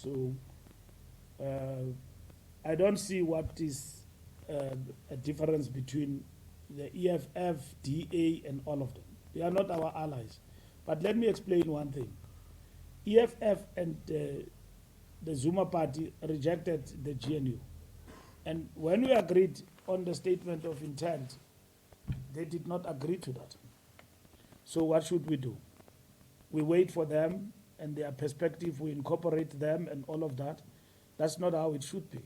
So I don't see what is a difference between the EFF, DA, and all of them. They are not our allies. But let me explain one thing. EFF and the Zuma party rejected the GNU. And when we agreed on the statement of intent, they did not agree to that. So what should we do? We wait for them and their perspective, we incorporate them and all of that. That's not how it should be,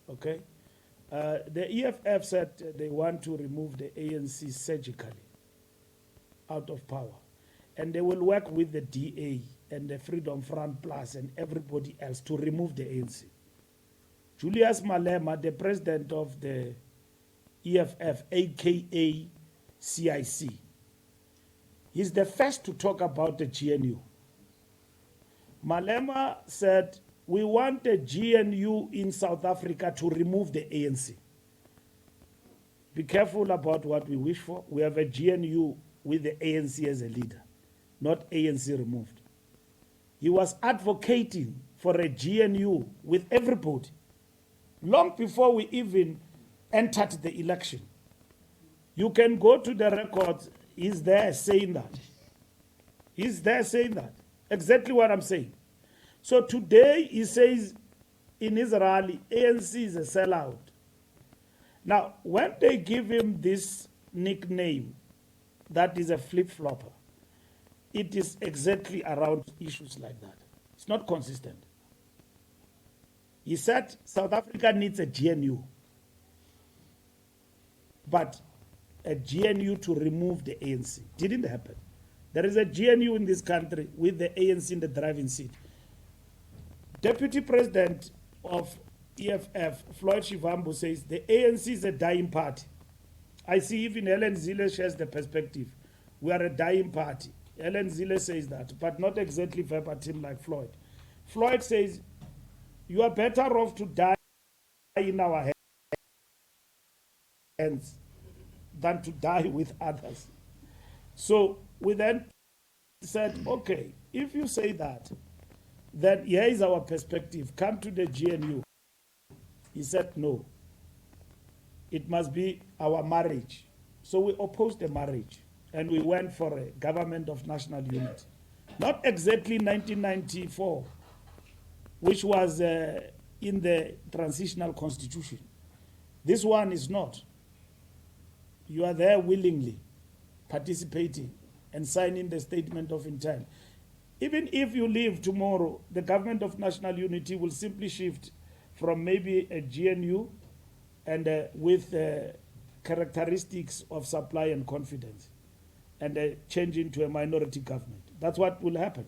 okay? The EFF said they want to remove the ANC surgically out of power. And they will work with the DA and the Freedom Front Plus and everybody else to remove the ANC. Julius Malema, the president of the EFF, aka CIC, he's the first to talk about the GNU. Malema said, we want the GNU in South Africa to remove the ANC. Be careful about what we wish for. We have a GNU with the ANC as a leader, not ANC removed. He was advocating for a GNU with everybody, long before we even entered the election. You can go to the records, he's there saying that. He's there saying that. Exactly what I'm saying. So today he says in his rally, ANC is a sellout. Now, when they give him this nickname, that is a flip-flopper, it is exactly around issues like that. It's not consistent. He said South Africa needs a GNU, but a GNU to remove the ANC. Didn't happen. There is a GNU in this country with the ANC in the driving seat. Deputy President of EFF, Floyd Shivambu, says the ANC is a dying party. I see even Helen Zille shares the perspective. We are a dying party. Helen Zille says that, but not exactly verbatim like Floyd. Floyd says, you are better off to die in our hands than to die with others. So we then said, okay, if you say that, then here is our perspective. Come to the GNU. He said, no. It must be our marriage. So we opposed the marriage and we went for a government of national unity. Not exactly 1994, which was in the transitional constitution. This one is not. You are there willingly participating and signing the statement of intent. Even if you leave tomorrow, the government of national unity will simply shift from maybe a GNU and with characteristics of supply and confidence and change into a minority government. That's what will happen.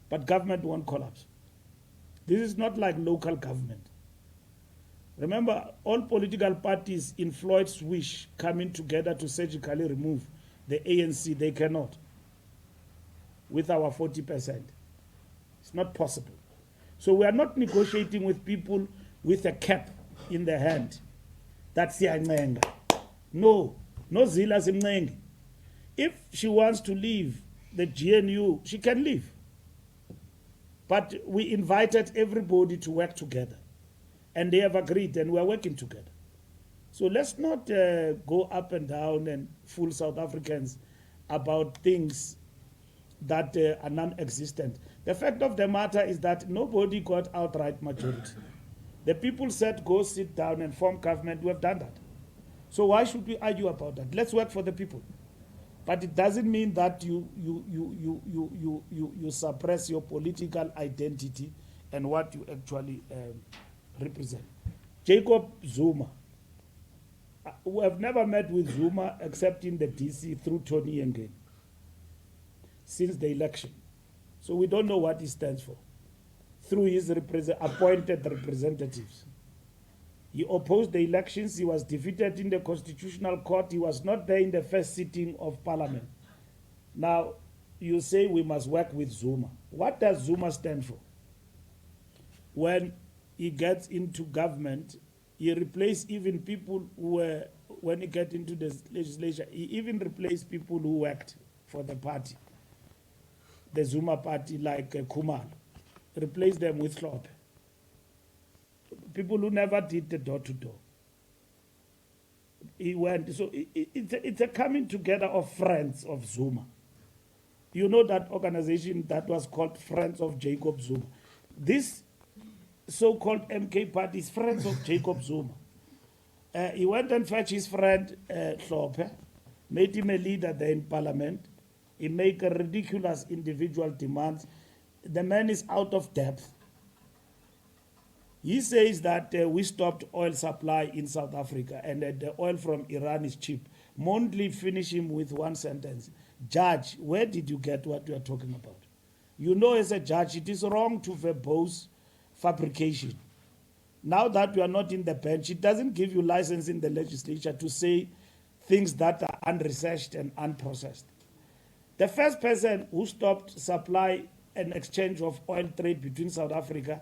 But government won't collapse. This is not like local government. Remember, all political parties in Floyd's wish coming together to surgically remove the ANC, they cannot. With our 40%. It's not possible. So we are not negotiating with people with a cap in the hand. That's the No, no Zille Zimneng. If she wants to leave the GNU, she can leave. But we invited everybody to work together. And they have agreed, and we are working together. So let's not go up and down and fool South Africans about things that are non-existent. The fact of the matter is that nobody got outright majority. The people said, go sit down and form government. We have done that. So why should we argue about that? Let's work for the people. But it doesn't mean that you suppress your political identity and what you actually represent. Jacob Zuma. We have never met with Zuma except in the DC through Tony Yengen since the election. So we don't know what he stands for. Through his appointed representatives. He opposed the elections. He was defeated in the Constitutional Court. He was not there in the first sitting of Parliament. Now, you say we must work with Zuma. What does Zuma stand for? When he gets into government, he replaced even people who were, when he get into the legislature, he even replaced people who worked for the party, the Zuma party, like Kumalo. Replaced them with Hlophe. people who never did the door-to-door. He went, so it's a coming together of friends of Zuma. You know that organization that was called Friends of Jacob Zuma. This so-called MK party is Friends of Jacob Zuma. He went and fetched his friend Hlophe, made him a leader there in parliament. He made a ridiculous individual demands. The man is out of depth. He says that we stopped oil supply in South Africa and that the oil from Iran is cheap. Mondley finished him with one sentence. Judge, where did you get what you are talking about? You know, as a judge, it is wrong to verbose fabrication. Now that you are not in the bench, it doesn't give you license in the legislature to say things that are unresearched and unprocessed. The first person who stopped supply and exchange of oil trade between South Africa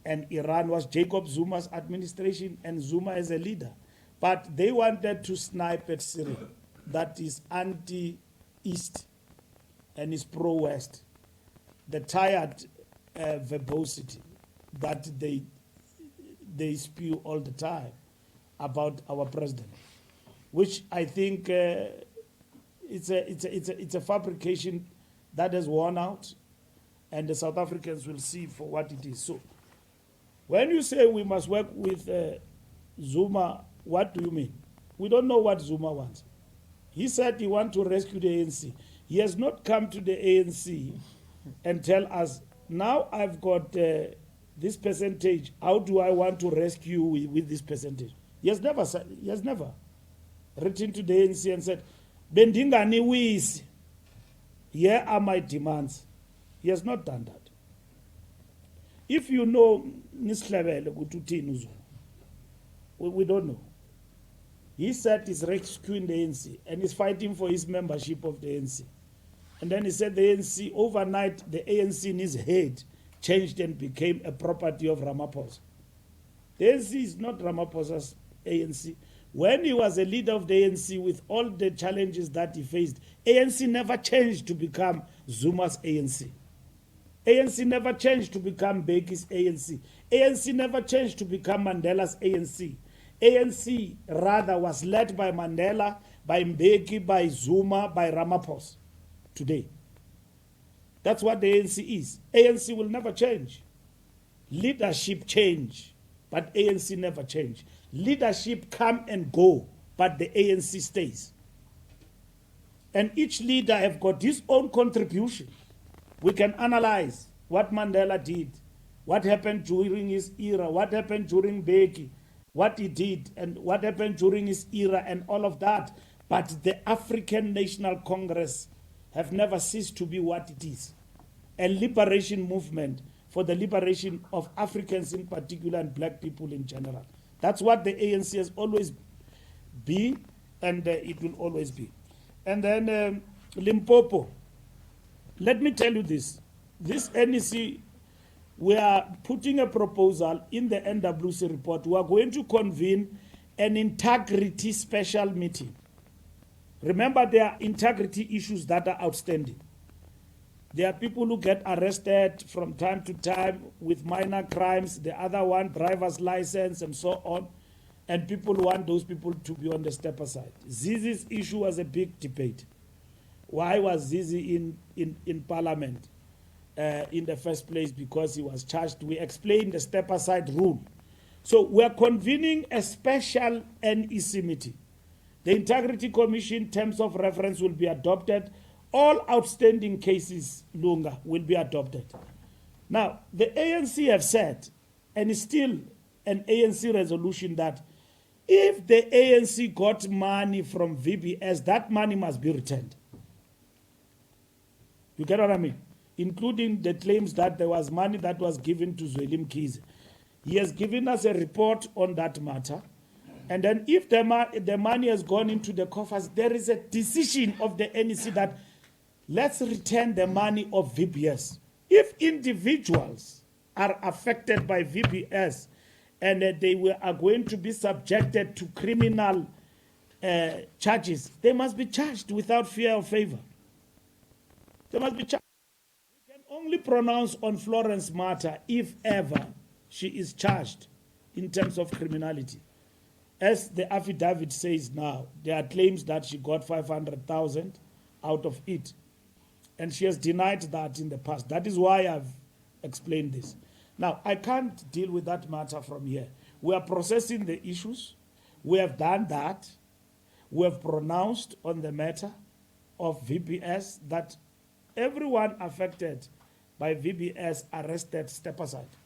and Iran was Jacob Zuma's administration and Zuma as a leader. But they wanted to snipe at Syria, that is anti-East and is pro-West. The tired verbosity that they spew all the time about our president, which I think it's a fabrication that has worn out, and the South Africans will see for what it is. So, when you say we must work with Zuma, what do you mean? We don't know what Zuma wants. He said he wants to rescue the ANC. He has not come to the ANC and tell us, now I've got this percentage, how do I want to rescue with this percentage? He has never written to the ANC and said, Bendingani wis, here are my demands. He has not done that. If you know Nishlebele, we don't know. He said he's rescuing the ANC and he's fighting for his membership of the ANC. And then he said the ANC, overnight, the ANC in his head changed and became a property of Ramaphosa. The ANC is not Ramaphosa's ANC. When he was a leader of the ANC with all the challenges that he faced, ANC never changed to become Zuma's ANC. ANC never changed to become Beki's ANC. ANC never changed to become Mandela's ANC. ANC rather was led by Mandela, by Mbeki, by Zuma, by Ramaphosa today. That's what the ANC is. ANC will never change. Leadership change, but ANC never change. Leadership come and go, but the ANC stays. And each leader have got his own contribution. We can analyze what Mandela did, what happened during his era, what happened during Mbeki, what he did, and what happened during his era, and all of that. But the African National Congress have never ceased to be what it is. A liberation movement for the liberation of Africans in particular and black people in general. That's what the ANC has always been, and it will always be. And then Limpopo. Let me tell you this. This NEC, we are putting a proposal in the NWC report. We are going to convene an integrity special meeting. Remember, there are integrity issues that are outstanding. There are people who get arrested from time to time with minor crimes, the other one, driver's license, and so on. And people want those people to be on the step aside. Zizi's issue was a big debate. Why was Zizi in Parliament in the first place? Because he was charged. We explained the step aside rule. So we are convening a special NEC meeting. The Integrity Commission terms of reference will be adopted. All outstanding cases, Lunga, will be adopted. Now, the ANC have said, and it's still an ANC resolution, that if the ANC got money from VBS, that money must be returned. You get what I mean? Including the claims that there was money that was given to Zweli Mkhize. He has given us a report on that matter. And then if the money has gone into the coffers, there is a decision of the NEC that let's return the money of VBS. If individuals are affected by VBS and they are going to be subjected to criminal charges, they must be charged without fear or favor. They must be charged. We can only pronounce on Florence matter if ever she is charged in terms of criminality. As the affidavit says now, there are claims that she got 500,000 out of it. And she has denied that in the past. That is why I've explained this. Now, I can't deal with that matter from here. We are processing the issues. We have done that. We have pronounced on the matter of VBS that everyone affected by VBS arrested step aside.